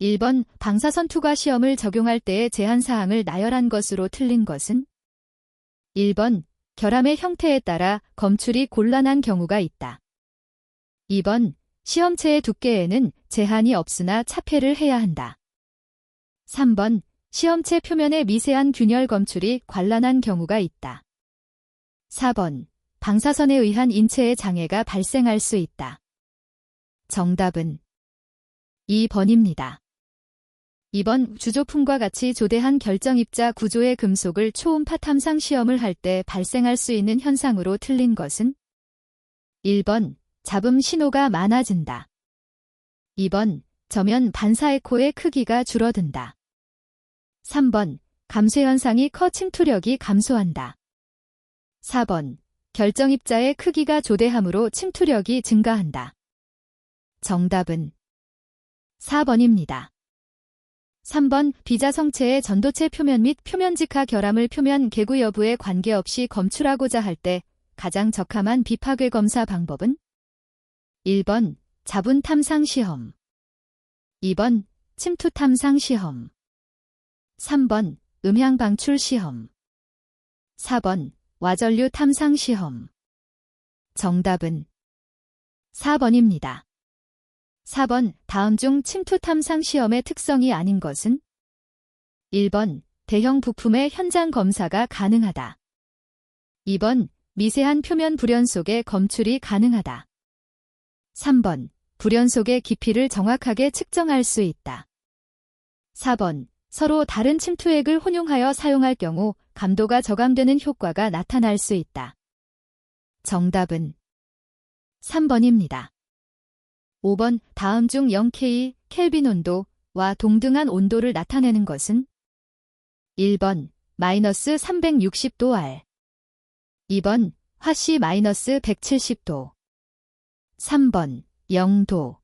1번 방사선 투과 시험을 적용할 때의 제한사항을 나열한 것으로 틀린 것은? 1번 결함의 형태에 따라 검출이 곤란한 경우가 있다. 2번 시험체의 두께에는 제한이 없으나 차폐를 해야 한다. 3번 시험체 표면의 미세한 균열 검출이 곤란한 경우가 있다. 4번 방사선에 의한 인체의 장애가 발생할 수 있다. 정답은 2번입니다. 2번 주조품과 같이 조대한 결정입자 구조의 금속을 초음파 탐상 시험을 할 때 발생할 수 있는 현상으로 틀린 것은? 1번 잡음 신호가 많아진다. 2번 저면 반사에코의 크기가 줄어든다. 3번 감쇄현상이 커 침투력이 감소한다. 4번 결정입자의 크기가 조대함으로 침투력이 증가한다. 정답은 4번입니다. 3번 비자성체의 전도체 표면 및 표면직하 결함을 표면 개구 여부에 관계없이 검출하고자 할 때 가장 적합한 비파괴 검사 방법은? 1번 자분 탐상 시험, 2번 침투 탐상 시험, 3번 음향 방출 시험, 4번 와전류 탐상 시험. 정답은 4번입니다. 4번 다음 중 침투 탐상 시험의 특성이 아닌 것은? 1번 대형 부품의 현장 검사가 가능하다. 2번 미세한 표면 불연 속에 검출이 가능하다. 3번 불연 속의 깊이를 정확하게 측정할 수 있다. 4번 서로 다른 침투액을 혼용하여 사용할 경우 감도가 저감되는 효과가 나타날 수 있다. 정답은 3번입니다. 5번 다음 중 0K 켈빈 온도와 동등한 온도를 나타내는 것은? 1번 마이너스 360도 R, 2번 화씨 마이너스 170도, 3번 0도,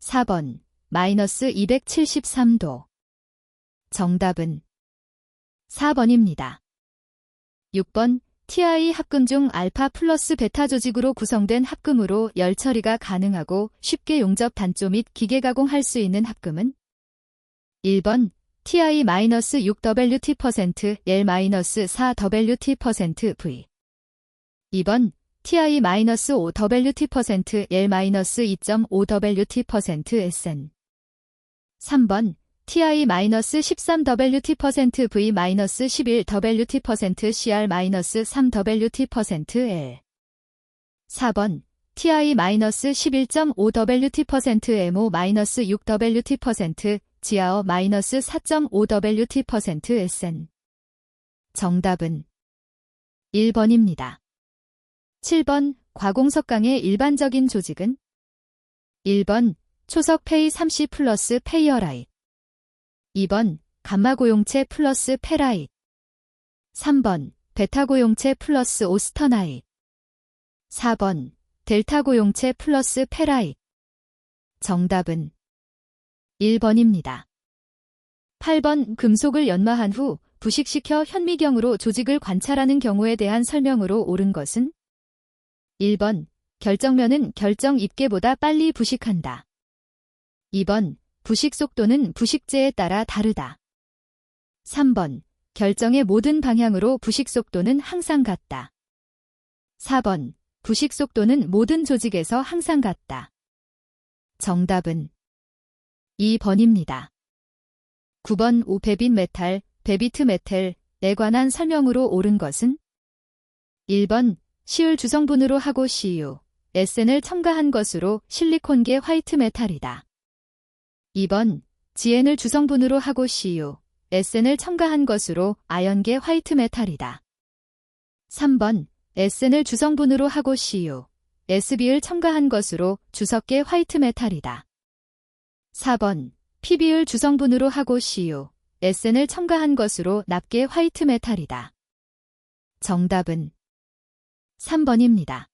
4번 마이너스 273도. 정답은 4번입니다. 6번 TI 합금 중 알파 플러스 베타 조직으로 구성된 합금으로 열 처리가 가능하고 쉽게 용접 단조 및 기계 가공할 수 있는 합금은? 1번 TI-6WT% L-4WT% V, 2번 TI-5WT% L-2.5WT% SN, 3번 TI-13WT% V-11WT% CR-3WT% L, 4번 TI-11.5WT% MO-6WT% GR-4.5WT% SN. 정답은 1번입니다. 7번 과공석강의 일반적인 조직은? 1번 초석 페이 30 플러스 페이어라이트, 2번 감마고용체 플러스 페라이트, 3번 베타고용체 플러스 오스터나이트, 4번 델타고용체 플러스 페라이트. 정답은 1번입니다. 8번 금속을 연마한 후 부식시켜 현미경으로 조직을 관찰하는 경우에 대한 설명으로 옳은 것은? 1번 결정면은 결정 입계보다 빨리 부식한다. 2번 부식 속도는 부식제에 따라 다르다. 3번 결정의 모든 방향으로 부식 속도는 항상 같다. 4번 부식 속도는 모든 조직에서 항상 같다. 정답은 2번입니다. 9번 오베빈 메탈, 베비트 메탈에 관한 설명으로 옳은 것은? 1번 시울 주성분으로 하고 CU, SN을 첨가한 것으로 실리콘계 화이트 메탈이다. 2번 GN을 주성분으로 하고 CU, SN을 첨가한 것으로 아연계 화이트 메탈이다. 3번 SN을 주성분으로 하고 CU, SB를 첨가한 것으로 주석계 화이트 메탈이다. 4번 PB를 주성분으로 하고 CU, SN을 첨가한 것으로 납계 화이트 메탈이다. 정답은 3번입니다.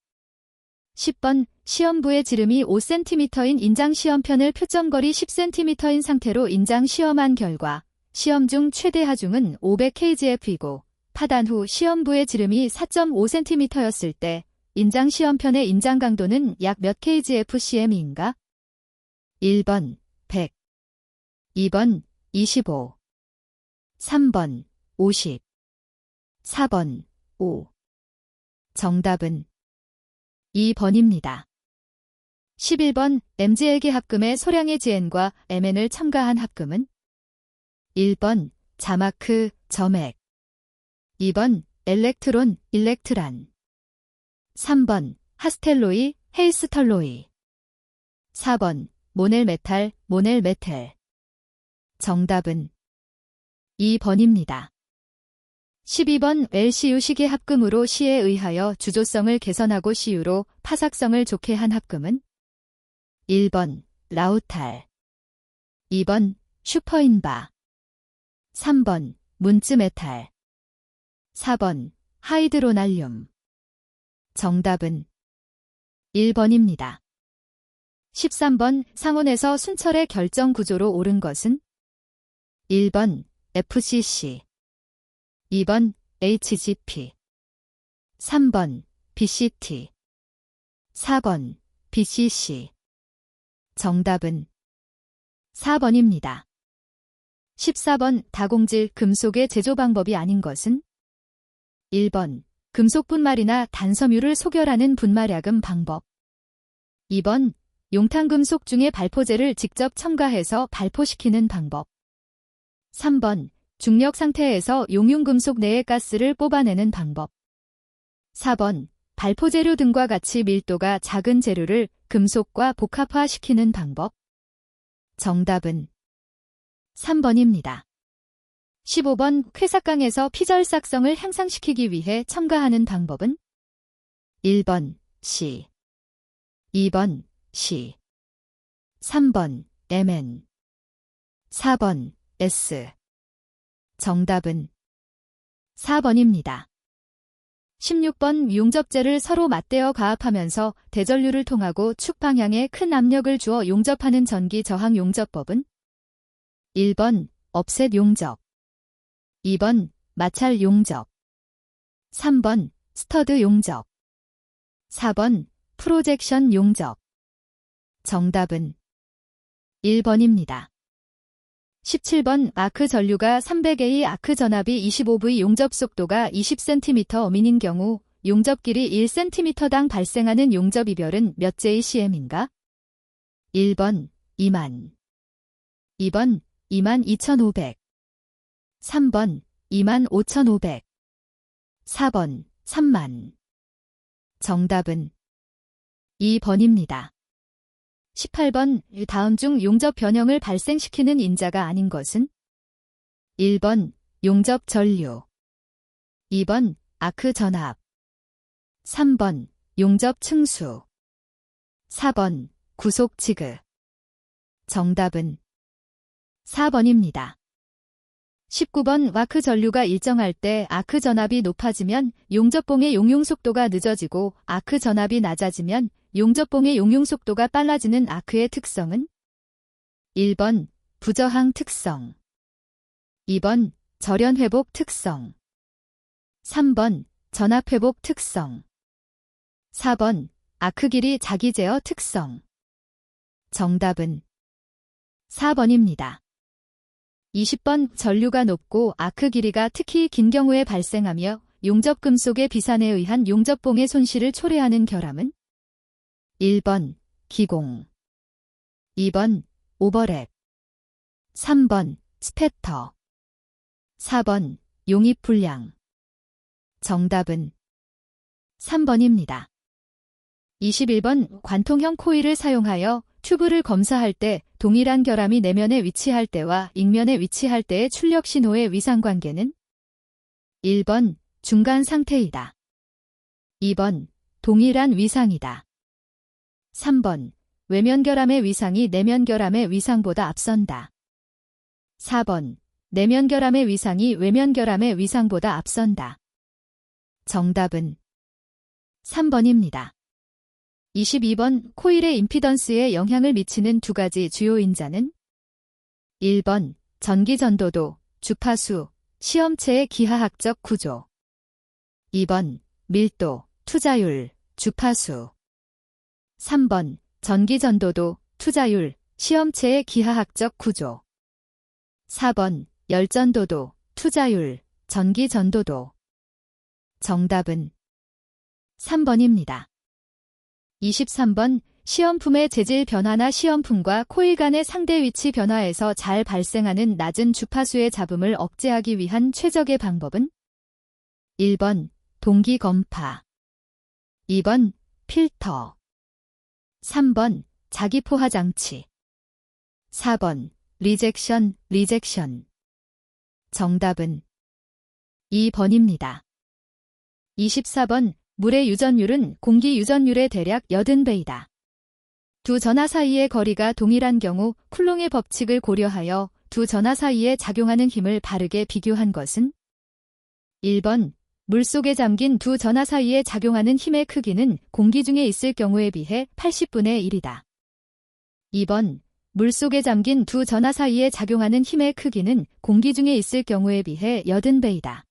10번 시험부의 지름이 5cm인 인장 시험편을 표점거리 10cm인 상태로 인장 시험한 결과 시험 중 최대 하중은 500kgf이고 파단 후 시험부의 지름이 4.5cm였을 때 인장 시험편의 인장 강도는 약 몇 kgf/cm인가? 1번 100, 2번 25, 3번 50, 4번 5. 정답은 2번입니다. 11번 MGL기 합금의 소량의 GN과 MN을 첨가한 합금은 1번 자마크, 점액, 2번 엘렉트론, 일렉트란, 3번 하스텔로이, 헤이스털로이, 4번 모넬메탈, 모넬메텔. 정답은 2번입니다. 12번 LCU 시계 합금으로 시에 의하여 주조성을 개선하고 CU로 파삭성을 좋게 한 합금은 1번 라우탈, 2번 슈퍼인바, 3번 문츠메탈, 4번 하이드로날륨. 정답은 1번입니다. 13번 상온에서 순철의 결정 구조로 옳은 것은 1번 FCC, 2번 HGP, 3번 BCT, 4번 BCC. 정답은 4번입니다. 14번 다공질 금속의 제조 방법이 아닌 것은 1번 금속 분말이나 단섬유를 소결하는 분말야금 방법, 2번 용탄금속 중에 발포제를 직접 첨가해서 발포시키는 방법, 3번 중력 상태에서 용융금속 내의 가스를 뽑아내는 방법, 4번 발포재료 등과 같이 밀도가 작은 재료를 금속과 복합화시키는 방법. 정답은 3번입니다. 15번 쾌삭강에서 피절삭성을 향상시키기 위해 첨가하는 방법은 1번 C, 2번 C, 3번 MN, 4번 S. 정답은 4번입니다. 16번 용접재를 서로 맞대어 가압하면서 대전류를 통하고 축 방향에 큰 압력을 주어 용접하는 전기 저항 용접법은 1번 업셋 용접, 2번 마찰 용접, 3번 스터드 용접, 4번 프로젝션 용접. 정답은 1번입니다. 17번 아크 전류가 300A 아크 전압이 25V 용접 속도가 20cm/min인 경우 용접 길이 1cm당 발생하는 용접 이별은 몇 JCM인가? 1번 2만, 2번 22,500, 3번 25,500, 4번 3만. 정답은 2번입니다. 18번 다음 중 용접 변형을 발생시키는 인자가 아닌 것은 1번 용접 전류, 2번 아크 전압, 3번 용접 층수, 4번 구속 지그. 정답은 4번입니다. 19번 와크 전류가 일정할 때 아크 전압이 높아지면 용접봉의 용융 속도가 늦어지고 아크 전압이 낮아지면 용접봉의 용융 속도가 빨라지는 아크의 특성은 1번 부저항 특성, 2번 절연 회복 특성, 3번 전압 회복 특성, 4번 아크 길이 자기 제어 특성. 정답은 4번입니다. 20번 전류가 높고 아크 길이가 특히 긴 경우에 발생하며 용접금속의 비산에 의한 용접봉의 손실을 초래하는 결함은 1번 기공, 2번 오버랩, 3번 스패터, 4번 용입불량. 정답은 3번입니다. 21번 관통형 코일을 사용하여 튜브를 검사할 때 동일한 결함이 내면에 위치할 때와 익면에 위치할 때의 출력 신호의 위상관계는 1번 중간 상태이다, 2번 동일한 위상이다, 3번 외면 결함의 위상이 내면 결함의 위상보다 앞선다, 4번 내면 결함의 위상이 외면 결함의 위상보다 앞선다. 정답은 3번입니다. 22번 코일의 임피던스에 영향을 미치는 두 가지 주요 인자는 1번 전기 전도도, 주파수, 시험체의 기하학적 구조, 2번 밀도, 투자율, 주파수, 3번 전기 전도도, 투자율, 시험체의 기하학적 구조. 4번 열전도도, 투자율, 전기전도도. 정답은 3번입니다. 23번 시험품의 재질 변화나 시험품과 코일 간의 상대 위치 변화에서 잘 발생하는 낮은 주파수의 잡음을 억제하기 위한 최적의 방법은? 1번 동기검파, 2번 필터, 3번 자기포화장치, 4번 리젝션. 정답은 2번입니다. 24번 물의 유전율은 공기 유전율의 대략 80배이다. 두 전하 사이의 거리가 동일한 경우 쿨롱의 법칙을 고려하여 두 전하 사이에 작용하는 힘을 바르게 비교한 것은? 1번 물속에 잠긴 두 전하 사이에 작용하는 힘의 크기는 공기 중에 있을 경우에 비해 80분의 1이다. 2번 물속에 잠긴 두 전하 사이에 작용하는 힘의 크기는 공기 중에 있을 경우에 비해 80배이다.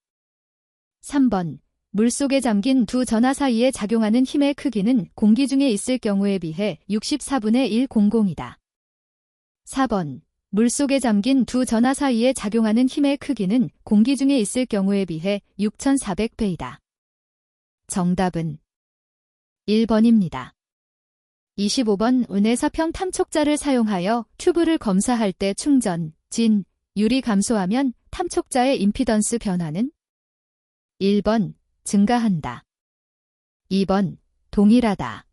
3번 물속에 잠긴 두 전하 사이에 작용하는 힘의 크기는 공기 중에 있을 경우에 비해 64분의 100이다. 4번 물속에 잠긴 두 전하 사이에 작용하는 힘의 크기는 공기 중에 있을 경우에 비해 6400배이다. 정답은 1번입니다. 25번 은혜사평 탐촉자를 사용하여 튜브를 검사할 때 충전, 진, 율이 감소하면 탐촉자의 임피던스 변화는? 1번 증가한다. 2번 동일하다.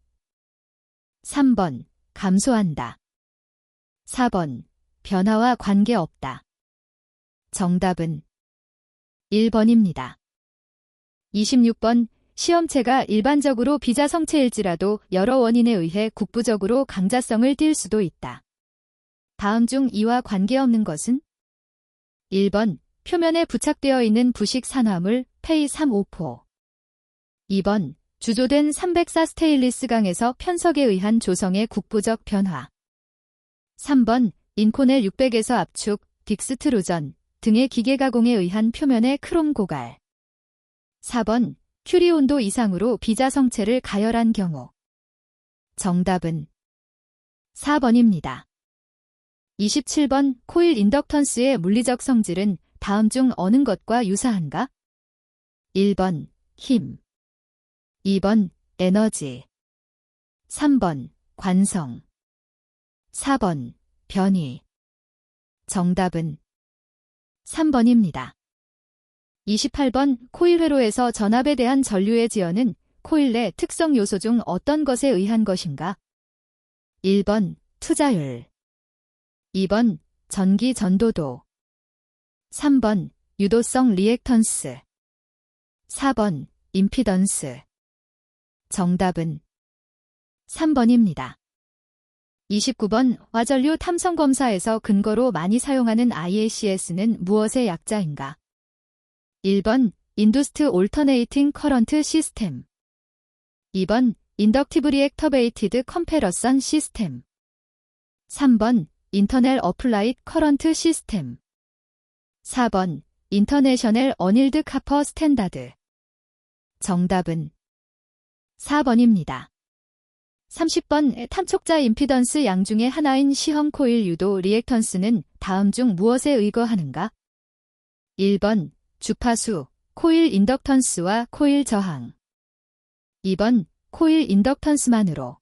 3번 감소한다. 4번 변화와 관계없다. 정답은 1번입니다. 26번 시험체가 일반적으로 비자성체일지라도 여러 원인에 의해 국부적으로 강자성을 띌 수도 있다. 다음 중 이와 관계없는 것은? 1번 표면에 부착되어 있는 부식 산화물 페이3O4. 2번 주조된 304 스테인리스 강에서 편석에 의한 조성의 국부적 변화. 3번 인코넬 600에서 압축, 딕스트루전 등의 기계 가공에 의한 표면의 크롬 고갈. 4번 큐리 온도 이상으로 비자성체를 가열한 경우. 정답은 4번입니다. 27번 코일 인덕턴스의 물리적 성질은 다음 중 어느 것과 유사한가? 1번 힘, 2번 에너지, 3번 관성, 4번 변위. 정답은 3번입니다. 28번 코일 회로에서 전압에 대한 전류의 지연은 코일 내 특성 요소 중 어떤 것에 의한 것인가? 1번 투자율, 2번 전기 전도도, 3번 유도성 리액턴스, 4번 임피던스. 정답은 3번입니다. 29번 화전류 탐성 검사에서 근거로 많이 사용하는 IACS는 무엇의 약자인가? 1번 인두스트 올터네이팅 커런트 시스템, 2번 인덕티브 리액터베이티드 컴패러선 시스템, 3번 인터넬 어플라이드 커런트 시스템, 4번 인터내셔널 어닐드 카퍼 스탠다드. 정답은 4번입니다. 30번 탐촉자 임피던스 양 중에 하나인 시험 코일 유도 리액턴스는 다음 중 무엇에 의거하는가? 1번 주파수, 코일 인덕턴스와 코일 저항, 2번 코일 인덕턴스만으로,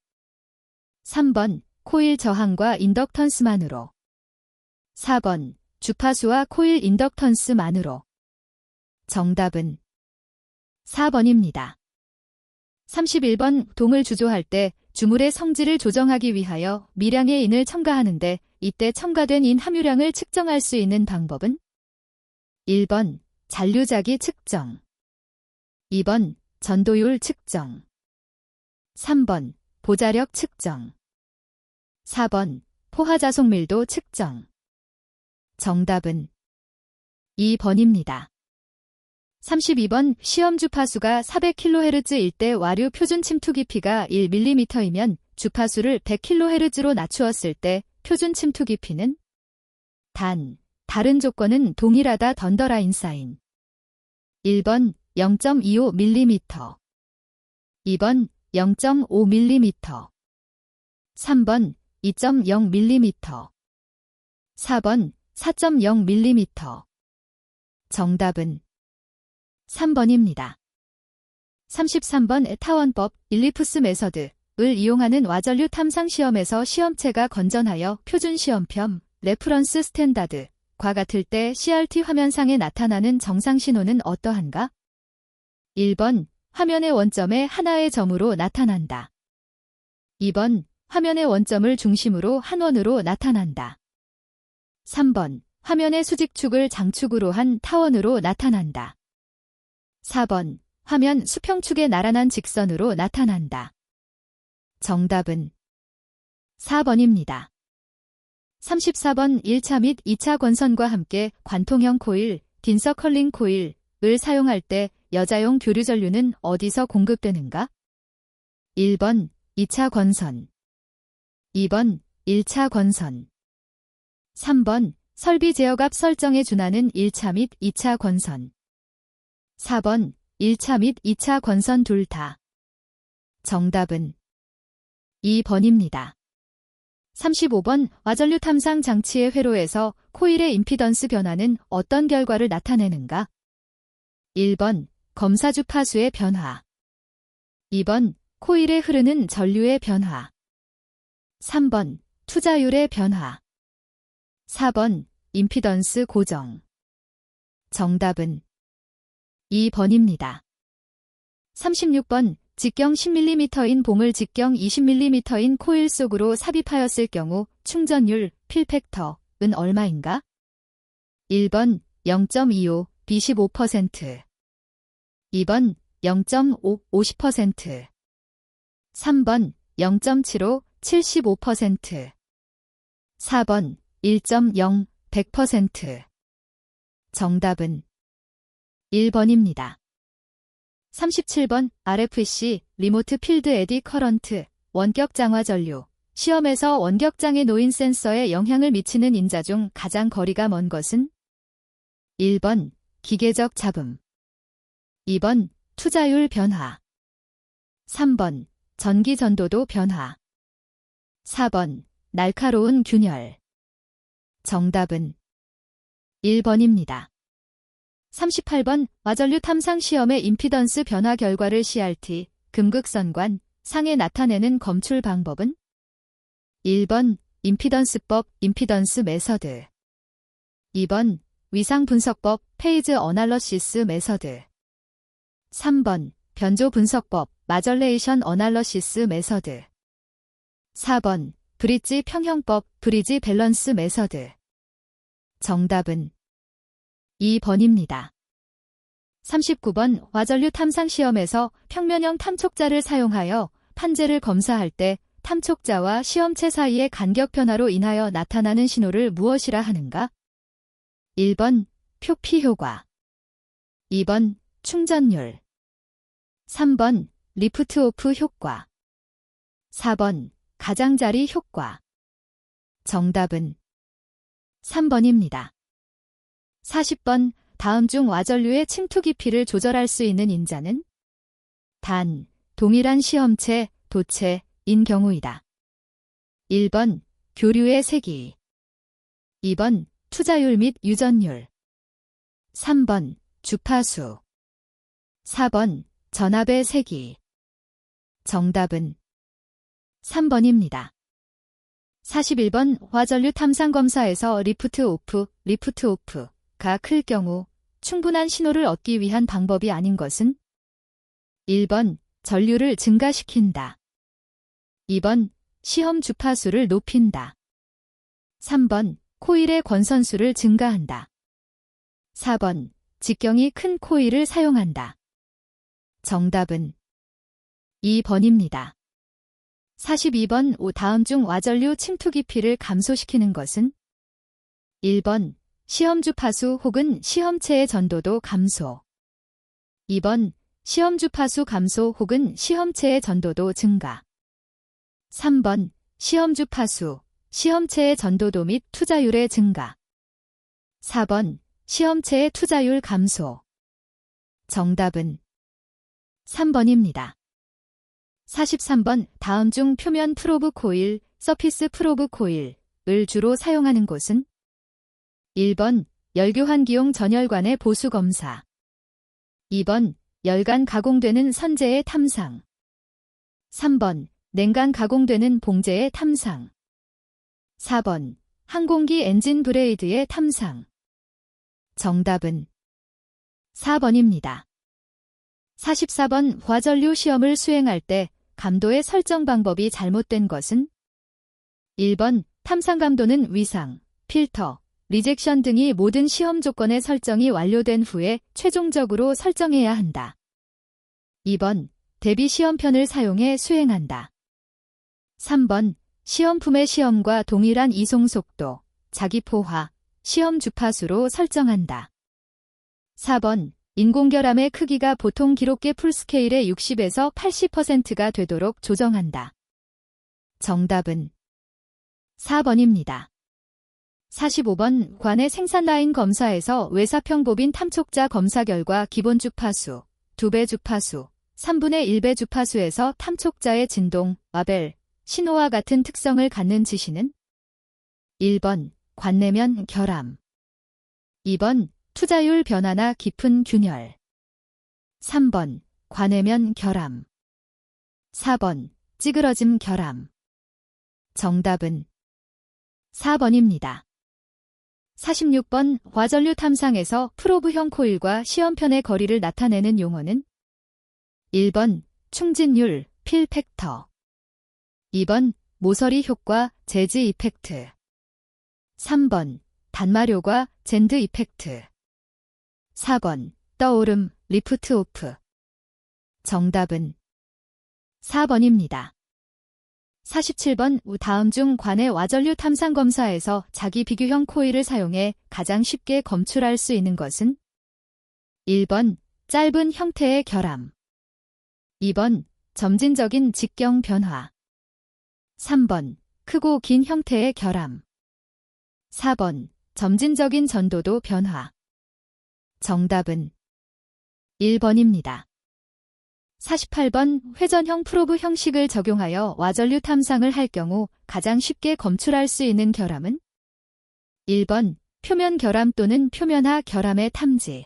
3번 코일 저항과 인덕턴스만으로, 4번 주파수와 코일 인덕턴스만으로. 정답은 4번입니다. 31번 동을 주조할 때 주물의 성질을 조정하기 위하여 미량의 인을 첨가하는데 이때 첨가된 인 함유량을 측정할 수 있는 방법은? 1번 잔류자기 측정, 2번 전도율 측정, 3번 보자력 측정, 4번 포화자속밀도 측정. 정답은 2번입니다. 32번 시험 주파수가 400kHz일 때 와류 표준 침투 깊이가 1mm이면 주파수를 100kHz로 낮추었을 때 표준 침투 깊이는? 다른 조건은 동일하다 던더라인 사인. 1번 0.25mm, 2번 0.5mm, 3번 2.0mm, 4번 4.0mm. 정답은 3번입니다. 33번 타원법 일리프스 메서드을 이용하는 와전류 탐상 시험에서 시험체가 건전하여 표준 시험편 레퍼런스 스탠다드과 같을 때 CRT 화면상에 나타나는 정상 신호는 어떠한가? 1번 화면의 원점에 하나의 점으로 나타난다. 2번 화면의 원점을 중심으로 한 원으로 나타난다. 3번 화면의 수직축을 장축으로 한 타원으로 나타난다. 4번 화면 수평축에 나란한 직선으로 나타난다. 정답은 4번입니다. 34번 1차 및 2차 권선과 함께 관통형 코일, 딘서컬링 코일을 사용할 때 여자용 교류 전류는 어디서 공급되는가? 1번 2차 권선, 2번 1차 권선, 3번 설비 제어값 설정에 준하는 1차 및 2차 권선, 4번 1차 및 2차 권선 둘 다. 정답은 2번입니다. 35번 와전류 탐상 장치의 회로에서 코일의 임피던스 변화는 어떤 결과를 나타내는가? 1번 검사 주파수의 변화, 2번 코일에 흐르는 전류의 변화, 3번 투자율의 변화, 4번 임피던스 고정. 정답은 2번입니다. 36번 직경 10mm인 봉을 직경 20mm인 코일 속으로 삽입하였을 경우 충전율 필팩터은 얼마인가? 1번 0.25 B15%, 2번 0.5 50%, 3번 0.75 75%, 4번 1.0 100%. 정답은 1번입니다. 37번 RFC 리모트 필드 에디 커런트 원격 장화 전류 시험에서 원격장에 놓인 센서에 영향을 미치는 인자 중 가장 거리가 먼 것은? 1번 기계적 잡음, 2번 투자율 변화, 3번 전기 전도도 변화, 4번 날카로운 균열. 정답은 1번입니다. 38번 와전류 탐상 시험의 임피던스 변화 결과를 CRT 금극선관 상에 나타내는 검출 방법은? 1번 임피던스법 임피던스 메서드, 2번 위상 분석법 페이즈 어널러시스 메서드, 3번 변조 분석법 마절레이션 어널러시스 메서드, 4번 브릿지 평형법 브리지 밸런스 메서드. 정답은 2번입니다. 39번 와전류 탐상 시험에서 평면형 탐촉자를 사용하여 판재를 검사할 때 탐촉자와 시험체 사이의 간격 변화로 인하여 나타나는 신호를 무엇이라 하는가? 1번 표피 효과, 2번 충전율, 3번 리프트 오프 효과, 4번 가장자리 효과. 정답은 3번입니다. 40번 다음 중 와전류의 침투 깊이를 조절할 수 있는 인자는? 단, 동일한 시험체, 도체인 경우이다. 1번 교류의 세기, 2번 투자율 및 유전율, 3번 주파수, 4번 전압의 세기. 정답은 3번입니다. 41번 와전류 탐상 검사에서 리프트 오프가 클 경우 충분한 신호를 얻기 위한 방법이 아닌 것은? 1번 전류를 증가시킨다, 2번 시험 주파수를 높인다, 3번 코일의 권선수를 증가한다, 4번 직경이 큰 코일을 사용한다. 정답은 2번입니다. 42번 다음 중 와전류 침투 깊이를 감소시키는 것은? 1번 시험 주파수 혹은 시험체의 전도도 감소, 2번 시험 주파수 감소 혹은 시험체의 전도도 증가, 3번 시험 주파수, 시험체의 전도도 및 투자율의 증가, 4번 시험체의 투자율 감소. 정답은 3번입니다. 43번 다음 중 표면 프로브 코일, 서피스 프로브 코일을 주로 사용하는 곳은? 1번 열교환기용 전열관의 보수검사. 2번 열간 가공되는 선재의 탐상. 3번 냉간 가공되는 봉제의 탐상. 4번 항공기 엔진 브레이드의 탐상. 정답은 4번입니다. 44번 화전류 시험을 수행할 때 감도의 설정 방법이 잘못된 것은? 1번 탐상 감도는 위상, 필터, 리젝션 등이 모든 시험 조건의 설정이 완료된 후에 최종적으로 설정해야 한다. 2번 대비 시험편을 사용해 수행한다. 3번 시험품의 시험과 동일한 이송 속도, 자기포화, 시험 주파수로 설정한다. 4번 인공결함의 크기가 보통 기록계 풀스케일의 60에서 80%가 되도록 조정한다. 정답은 4번입니다. 45번 관의 생산라인 검사에서 외사평-보빈 탐촉자 검사 결과 기본 주파수, 2배 주파수, 3분의 1배 주파수에서 탐촉자의 진동, 와벨, 신호와 같은 특성을 갖는 지시는? 1번 관내면 결함. 2번 투자율 변화나 깊은 균열. 3번 관내면 결함. 4번 찌그러짐 결함. 정답은 4번입니다. 46번 화전류 탐상에서 프로브형 코일과 시험편의 거리를 나타내는 용어는? 1번 충진율, 필 팩터. 2번 모서리 효과, 재즈 이펙트. 3번 단마료과 젠드 이펙트. 4번 떠오름, 리프트 오프. 정답은 4번입니다. 47번 다음 중 관의 와전류 탐상 검사에서 자기 비교형 코일을 사용해 가장 쉽게 검출할 수 있는 것은? 1번 짧은 형태의 결함. 2번 점진적인 직경 변화. 3번 크고 긴 형태의 결함. 4번 점진적인 전도도 변화. 정답은 1번입니다. 48번 회전형 프로브 형식을 적용하여 와전류 탐상을 할 경우 가장 쉽게 검출할 수 있는 결함은? 1번 표면 결함 또는 표면하 결함의 탐지.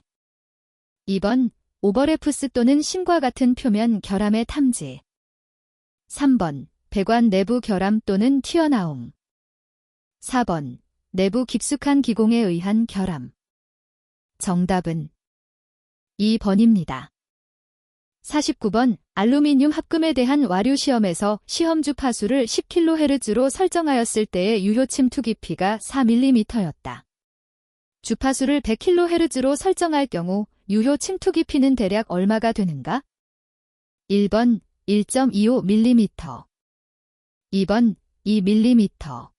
2번 오버레프스 또는 심과 같은 표면 결함의 탐지. 3번 배관 내부 결함 또는 튀어나옴. 4번 내부 깊숙한 기공에 의한 결함. 정답은 2번입니다. 49번 알루미늄 합금에 대한 와류 시험에서 시험 주파수를 10kHz로 설정하였을 때의 유효 침투 깊이가 4mm였다. 주파수를 100kHz로 설정할 경우 유효 침투 깊이는 대략 얼마가 되는가? 1번 1.25mm, 2번 2mm,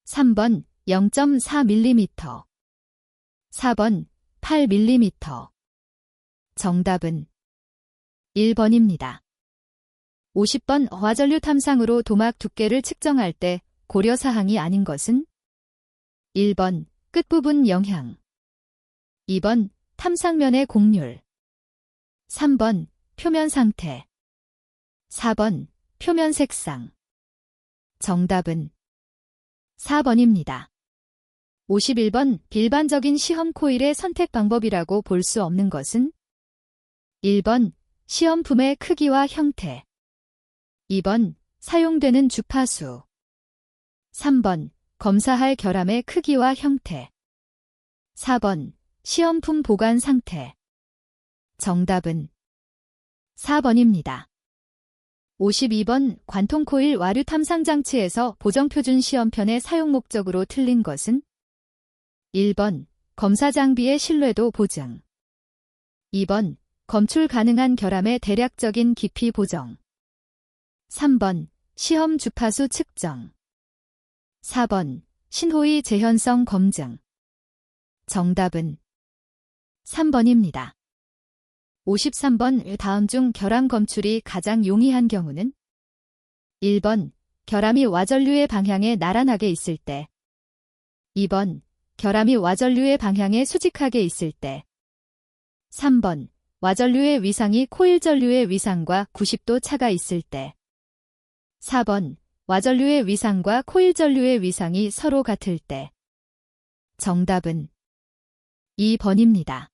3번 0.4mm, 4번 8mm. 정답은 1번입니다. 50번 화전류 탐상으로 도막 두께를 측정할 때 고려사항이 아닌 것은? 1번 끝부분 영향. 2번 탐상면의 곡률. 3번 표면 상태. 4번 표면 색상. 정답은 4번입니다. 51번 일반적인 시험 코일의 선택 방법이라고 볼 수 없는 것은? 1번 시험품의 크기와 형태. 2번 사용되는 주파수. 3번 검사할 결함의 크기와 형태. 4번 시험품 보관 상태. 정답은 4번입니다. 52번 관통코일 와류 탐상 장치에서 보정표준 시험편의 사용 목적으로 틀린 것은? 1번 검사 장비의 신뢰도 보증. 2번 검출 가능한 결함의 대략적인 깊이 보정. 3번 시험 주파수 측정. 4번 신호의 재현성 검증. 정답은 3번입니다. 53번 다음 중 결함 검출이 가장 용이한 경우는? 1번 결함이 와전류의 방향에 나란하게 있을 때. 2번 결함이 와전류의 방향에 수직하게 있을 때. 3번 와전류의 위상이 코일 전류의 위상과 90도 차가 있을 때. 4번 와전류의 위상과 코일 전류의 위상이 서로 같을 때. 정답은 2번입니다.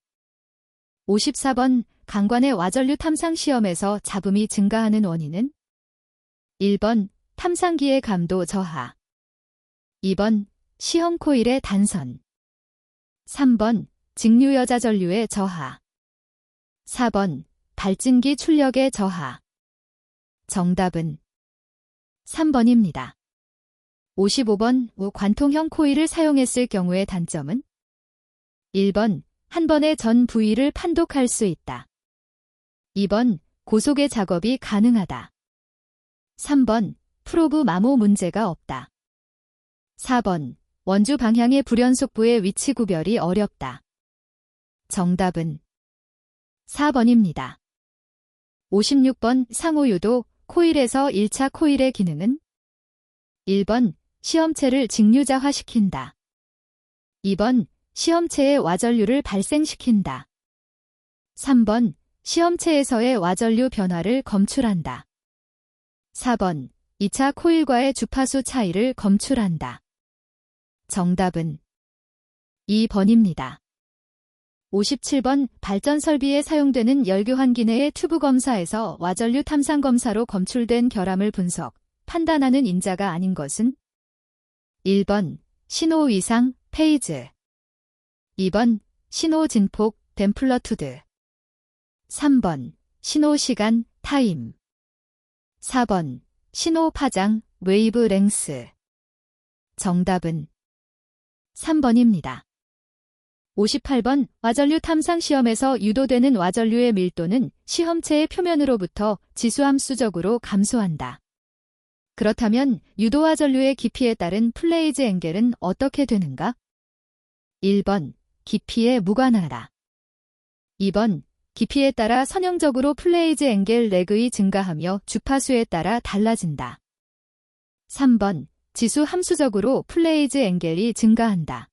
54번 강관의 와전류 탐상 시험에서 잡음이 증가하는 원인은 1번 탐상기의 감도 저하, 2번 시험 코일의 단선, 3번 직류여자 전류의 저하, 4번 발진기 출력의 저하. 정답은 3번입니다. 55번 관통형 코일을 사용했을 경우의 단점은 1번 한 번에 전 부위를 판독할 수 있다. 2번 고속의 작업이 가능하다. 3번 프로브 마모 문제가 없다. 4번 원주 방향의 불연속부의 위치 구별이 어렵다. 정답은 4번입니다. 56번 상호유도 코일에서 1차 코일의 기능은 1번 시험체를 직류자화시킨다. 2번 시험체의 와전류를 발생시킨다. 3번 시험체에서의 와전류 변화를 검출한다. 4번 2차 코일과의 주파수 차이를 검출한다. 정답은 2번입니다. 57번 발전 설비에 사용되는 열교환 기내의 튜브 검사에서 와전류 탐상 검사로 검출된 결함을 분석, 판단하는 인자가 아닌 것은 1번 신호 이상, 페이즈, 2번 신호 진폭, 댐플러투드, 3번 신호 시간, 타임, 4번 신호 파장, 웨이브 랭스. 정답은 3번입니다. 58번 와전류 탐상 시험에서 유도되는 와전류의 밀도는 시험체의 표면으로부터 지수함수적으로 감소한다. 그렇다면 유도 와전류의 깊이에 따른 플레이즈 앵겔은 어떻게 되는가? 1번 깊이에 무관하다. 2번 깊이에 따라 선형적으로 플레이즈 앵겔 렉의 증가하며 주파수에 따라 달라진다. 3번 지수 함수적으로 플레이즈 앵겔이 증가한다.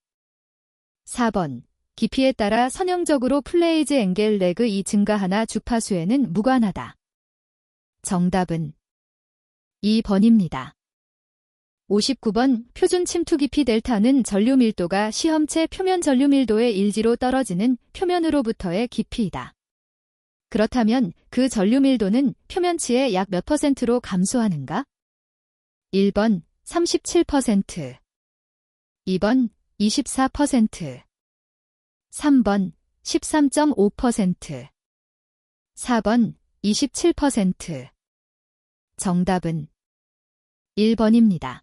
4번 깊이에 따라 선형적으로 플레이즈 앵겔 렉의 증가하나 주파수에는 무관하다. 정답은 2번입니다. 59번 표준 침투 깊이 델타는 전류 밀도가 시험체 표면 전류 밀도의 일지로 떨어지는 표면으로부터의 깊이이다. 그렇다면 그 전류 밀도는 표면치의 약 몇 %로 감소하는가? 1번 37%, 2번 24%, 3번 13.5%, 4번 27%. 정답은 1번입니다.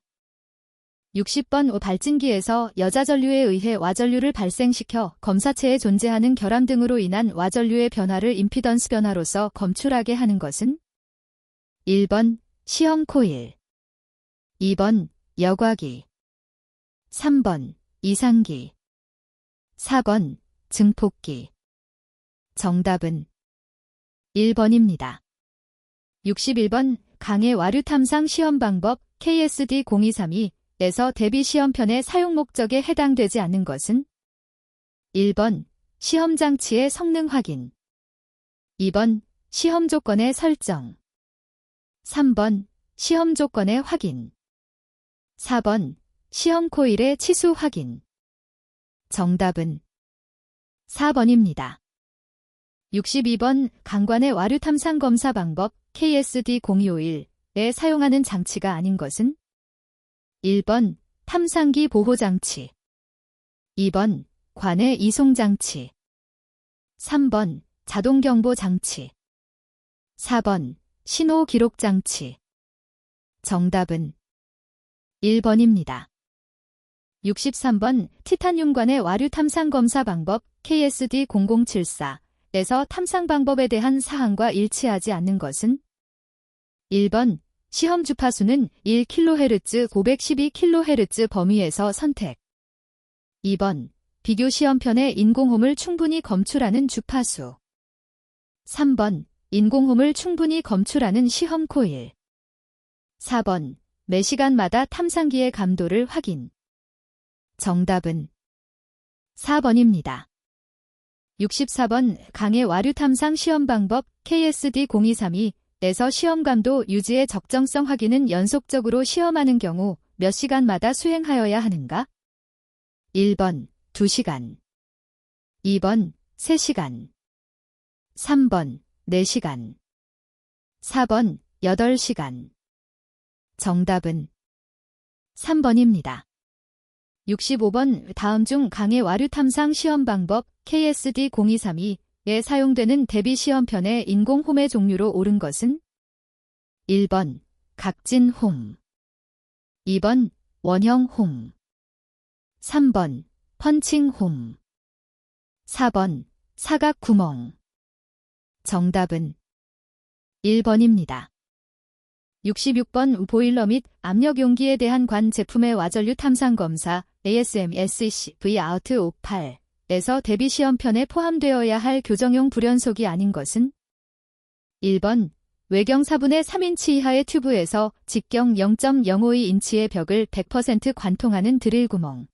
60번 발진기에서 여자 전류에 의해 와전류를 발생시켜 검사체에 존재하는 결함 등으로 인한 와전류의 변화를 임피던스 변화로서 검출하게 하는 것은 1번 시험 코일, 2번 여과기, 3번 이상기, 4번 증폭기. 정답은 1번입니다. 61번 강의 와류 탐상 시험 방법 KSD-0232에서 대비 시험편의 사용 목적에 해당되지 않는 것은 1번 시험 장치의 성능 확인, 2번 시험 조건의 설정, 3번 시험 조건의 확인, 4번 시험 코일의 치수 확인. 정답은 4번입니다. 62번 강관의 와류 탐상 검사 방법 KSD-0251에 사용하는 장치가 아닌 것은 1번 탐상기 보호장치, 2번 관의 이송장치, 3번 자동경보장치, 4번 신호기록장치. 정답은 1번입니다. 63번 티타늄관의 와류 탐상 검사 방법 KSD-0074에서 탐상 방법에 대한 사항과 일치하지 않는 것은 1번 시험 주파수는 1kHz 512kHz 범위에서 선택, 2번 비교 시험편의 인공홈을 충분히 검출하는 주파수, 3번 인공홈을 충분히 검출하는 시험 코일, 4번 매 시간마다 탐상기의 감도를 확인. 정답은 4번입니다. 64번 강의 와류 탐상 시험 방법 KSD-0232에서 시험감도 유지의 적정성 확인은 연속적으로 시험하는 경우 몇 시간마다 수행하여야 하는가? 1번 2시간. 2번 3시간. 3번 4시간. 4번 8시간. 정답은 3번입니다. 65번 다음 중 강의 와류 탐상 시험 방법 KSD0232에 사용되는 대비 시험편의 인공홈의 종류로 옳은 것은 1번 각진홈, 2번 원형홈, 3번 펀칭홈, 4번 사각구멍. 정답은 1번입니다. 66번 보일러 및 압력 용기에 대한 관 제품의 와전류 탐상 검사 ASME-SEC V-OUT-58에서 대비 시험편에 포함되어야 할 교정용 불연속이 아닌 것은 1번 외경 4분의 3인치 이하의 튜브에서 직경 0.052인치의 벽을 100% 관통하는 드릴 구멍.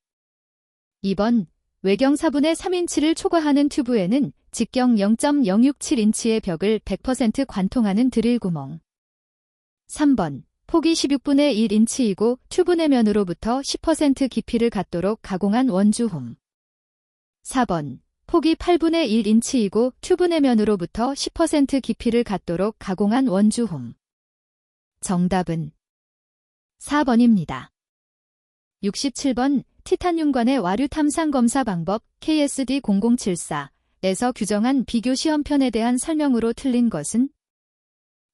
2번 외경 4분의 3인치를 초과하는 튜브에는 직경 0.067인치의 벽을 100% 관통하는 드릴 구멍. 3번 폭이 16분의 1인치이고 튜브 내면으로부터 10% 깊이를 갖도록 가공한 원주홈. 4번 폭이 8분의 1인치이고 튜브 내면으로부터 10% 깊이를 갖도록 가공한 원주홈. 정답은 4번입니다. 67번 티탄융관의 와류 탐상 검사 방법 KSD0074에서 규정한 비교 시험편에 대한 설명으로 틀린 것은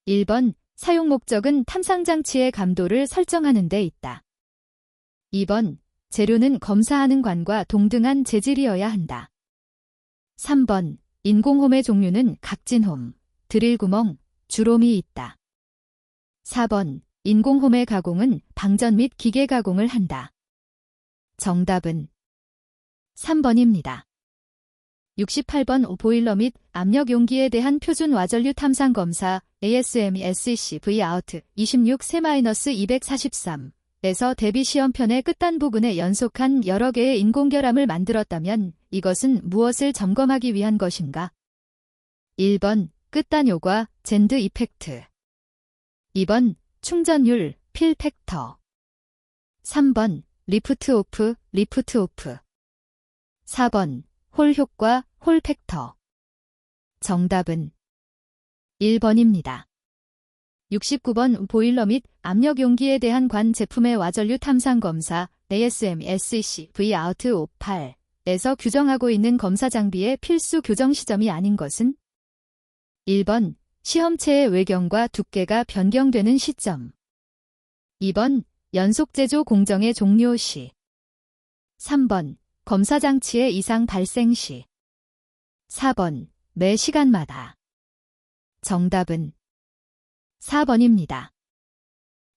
1번 사용 목적은 탐상장치의 감도를 설정하는 데 있다. 2번 재료는 검사하는 관과 동등한 재질이어야 한다. 3번 인공홈의 종류는 각진홈, 드릴구멍, 주롬이 있다. 4번 인공홈의 가공은 방전 및 기계 가공을 한다. 정답은 3번입니다. 68번 보일러 및 압력 용기에 대한 표준 와전류 탐상 검사 ASME-SEC V-OUT 26-243에서 대비 시험편의 끝단 부분에 연속한 여러 개의 인공결함을 만들었다면 이것은 무엇을 점검하기 위한 것인가? 1번 끝단 효과 젠드 이펙트, 2번 충전율 필 팩터, 3번 리프트 오프 4번 홀 효과 홀 팩터. 정답은 1번입니다. 69번 보일러 및 압력 용기에 대한 관 제품의 와전류 탐상 검사 ASME-SEC V-OUT-58에서 규정하고 있는 검사 장비의 필수 교정 시점이 아닌 것은 1번 시험체의 외경과 두께가 변경되는 시점, 2번 연속 제조 공정의 종료 시, 3번 검사 장치의 이상 발생 시, 4번 매 시간마다. 정답은 4번입니다.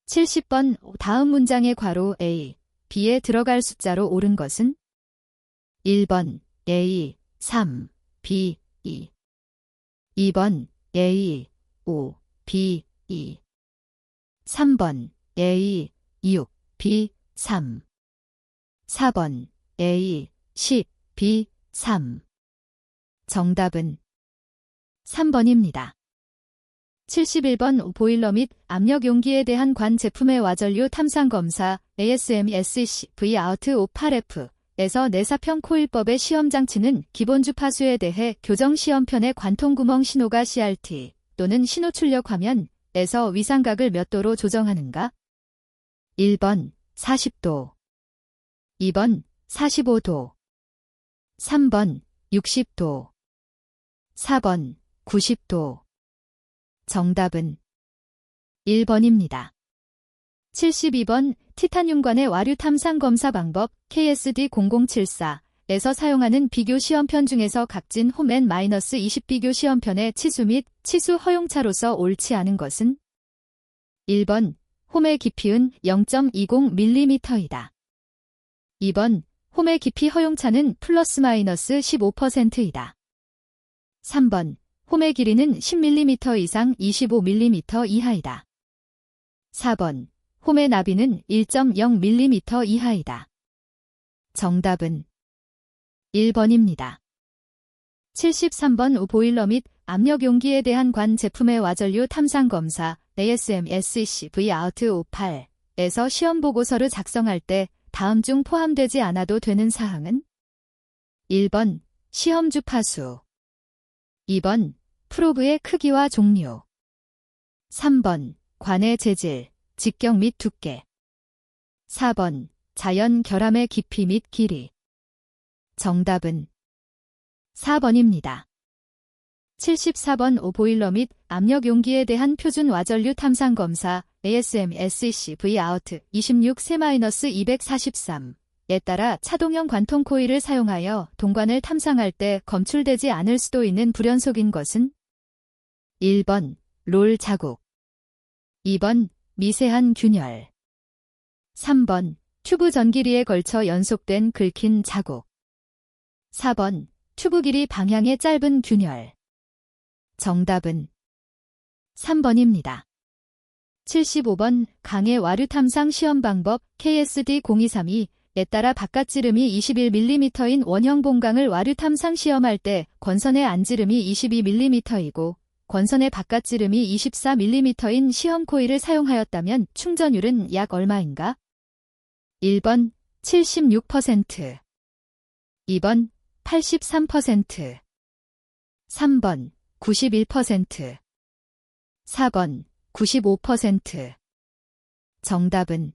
70번 다음 문장의 괄호 A, B에 들어갈 숫자로 옳은 것은 1번 A, 3, B, 2, 2번 A, 5, B, 2, 3번 A, 6, B, 3, 4번 A, 10, B, 3. 정답은 3번입니다. 71번 보일러 및 압력 용기에 대한 관 제품의 와전류 탐상 검사 ASME-SEC V-OUT-58F에서 내사평 코일법의 시험 장치는 기본 주파수에 대해 교정 시험편의 관통구멍 신호가 CRT 또는 신호 출력 화면에서 위상각을 몇 도로 조정하는가? 1번 40도, 2번 45도, 3번 60도, 4번 90도. 정답은 1번입니다. 72번 티탄융관의 와류 탐상 검사 방법 KSD0074에서 사용하는 비교 시험편 중에서 각진 홈 N-20 비교 시험편의 치수 및 치수 허용차로서 옳지 않은 것은 1번 홈의 깊이은 0.20mm이다. 2번 홈의 깊이 허용차는 플러스 마이너스 15%이다. 3번 홈의 길이는 10mm 이상 25mm 이하이다. 4번 홈의 나비는 1.0mm 이하이다. 정답은 1번입니다. 73번 보일러 및 압력 용기에 대한 관 제품의 와전류 탐상 검사 ASME-SEC V-OUT-58에서 시험 보고서를 작성할 때 다음 중 포함되지 않아도 되는 사항은 1번 시험 주파수, 2번 프로브의 크기와 종류, 3번 관의 재질, 직경 및 두께, 4번 자연 결함의 깊이 및 길이. 정답은 4번입니다. 74번 보일러 및 압력 용기에 대한 표준 와전류 탐상 검사 ASME-SEC V-OUT 26-243에 따라 차동형 관통 코일을 사용하여 동관을 탐상할 때 검출되지 않을 수도 있는 불연속인 것은 1번 롤 자국, 2번 미세한 균열, 3번 튜브 전기리에 걸쳐 연속된 긁힌 자국, 4번 튜브 길이 방향의 짧은 균열. 정답은 3번입니다. 75번 강의 와류 탐상 시험 방법 KSD-0232에 따라 바깥지름이 21mm인 원형 봉강을 와류 탐상 시험할 때 권선의 안지름이 22mm이고 권선의 바깥지름이 24mm인 시험 코일을 사용하였다면 충전율은 약 얼마인가? 1번 76%, 2번 83%, 3번 91%, 4번 95%. 정답은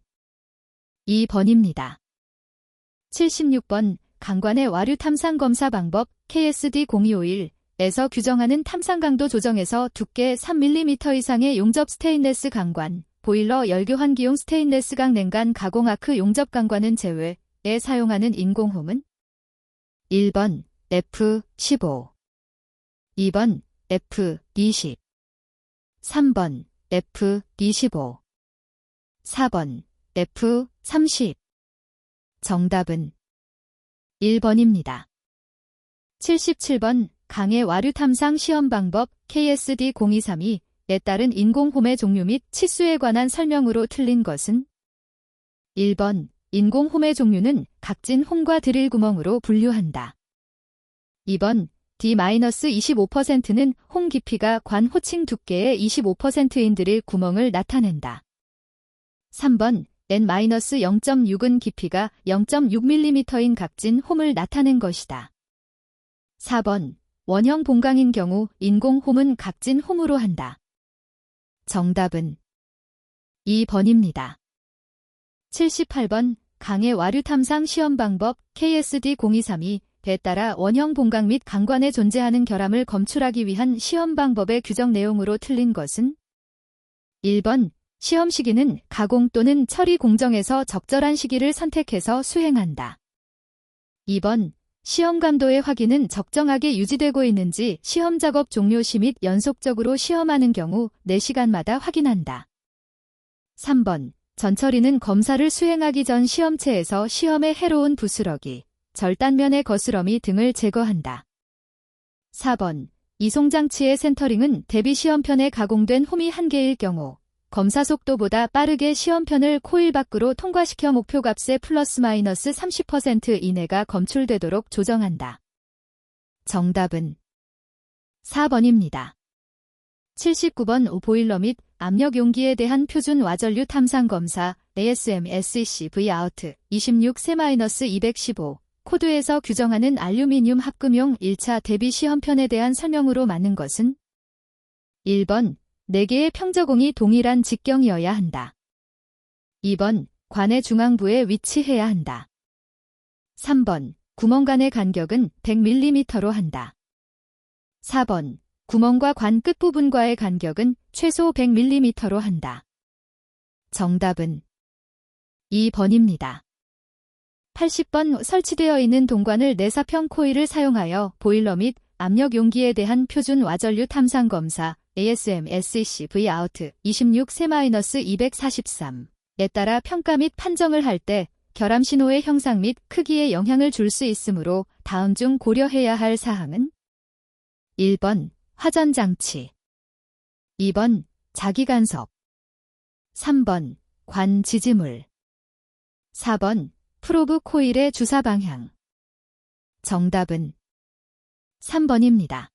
2번입니다. 76번 강관의 와류 탐상 검사 방법 KSD-0251에서 규정하는 탐상 강도 조정에서 두께 3mm 이상의 용접 스테인레스 강관, 보일러 열교환기용 스테인레스 강 냉간 가공 아크 용접 강관은 제외에 사용하는 인공홈은 1번 F15, 2번 F20, 3번 F25, 4번 F30. 정답은 1번입니다. 77번 강의 와류 탐상 시험 방법 KSD-0232에 따른 인공홈의 종류 및 치수에 관한 설명으로 틀린 것은 1번 인공홈의 종류는 각진 홈과 드릴 구멍으로 분류한다. 2번 D-25%는 홈 깊이가 관 호칭 두께의 25%인 드릴 구멍을 나타낸다. 3번 N-0.6은 깊이가 0.6mm인 각진 홈을 나타낸 것이다. 4번 원형 봉강인 경우 인공홈은 각진 홈으로 한다. 정답은 2번입니다. 78번 강의 와류 탐상 시험 방법 KSD-0232에 따라 원형 봉강 및 강관에 존재하는 결함을 검출하기 위한 시험 방법의 규정 내용으로 틀린 것은 1번 시험 시기는 가공 또는 처리 공정에서 적절한 시기를 선택해서 수행한다. 2번 시험 감도의 확인은 적정하게 유지되고 있는지 시험 작업 종료 시 및 연속적으로 시험하는 경우 4시간마다 확인한다. 3번 전처리는 검사를 수행하기 전 시험체에서 시험에 해로운 부스러기, 절단면의 거스러미 등을 제거한다. 4번 이송장치의 센터링은 대비 시험편에 가공된 홈이 1개일 경우 검사 속도보다 빠르게 시험편을 코일 밖으로 통과시켜 목표값의 플러스 마이너스 30% 이내가 검출되도록 조정한다. 정답은 4번입니다. 79번 보일러 및 압력 용기에 대한 표준 와전류 탐상 검사 ASME-SEC V-OUT 26-215 코드에서 규정하는 알루미늄 합금용 1차 대비 시험편에 대한 설명으로 맞는 것은 1번 4개의 평저공이 동일한 직경이어야 한다. 2번 관의 중앙부에 위치해야 한다. 3번 구멍 간의 간격은 100mm로 한다. 4번 구멍과 관 끝부분과의 간격은 최소 100mm로 한다. 정답은 2번입니다. 80번 설치되어 있는 동관을 내사평 코일을 사용하여 보일러 및 압력 용기에 대한 표준 와전류 탐상 검사 ASME-SEC V-OUT 26-243에 따라 평가 및 판정을 할 때 결함 신호의 형상 및 크기에 영향을 줄 수 있으므로 다음 중 고려해야 할 사항은 1번 화전장치, 2번 자기간섭, 3번 관 지지물, 4번 프로브 코일의 주사 방향. 정답은 3번입니다.